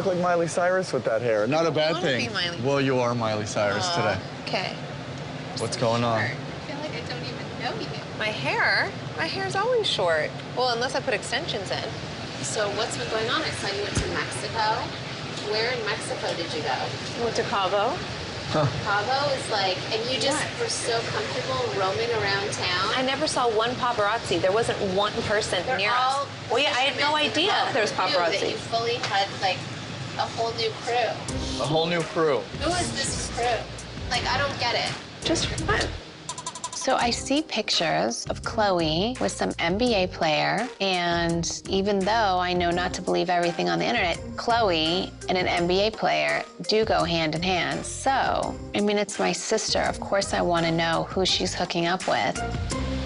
look like Miley Cyrus with that hair. Not a bad thing. Be Miley. Well, you are Miley Cyrus today. Okay. What's going on? I feel like I don't even know you. My hair's always short. Well, unless I put extensions in. So what's been going on? I saw you went to Mexico. Where in Mexico did you go? I went to Cabo. Huh. Cabo is like, and you just were so comfortable roaming around town. I never saw one paparazzi. There wasn't one person They're near all us. Well, yeah, I had no idea there was paparazzi. That you fully had like a whole new crew. A whole new crew. Who is this crew? Like, I don't get it. Just for fun. So I see pictures of Khloé with some NBA player, and even though I know not to believe everything on the internet, Khloé and an NBA player do go hand in hand. So, I mean, it's my sister. Of course I want to know who she's hooking up with.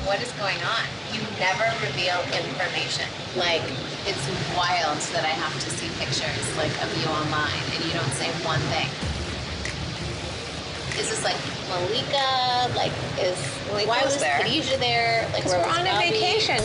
What is going on? You never reveal information. Like, it's wild that I have to see pictures, like, of you online, and you don't say one thing. Is this like Malika? Like, why was there. Khadijah there? Like, We're where was on a Bobby? vacation.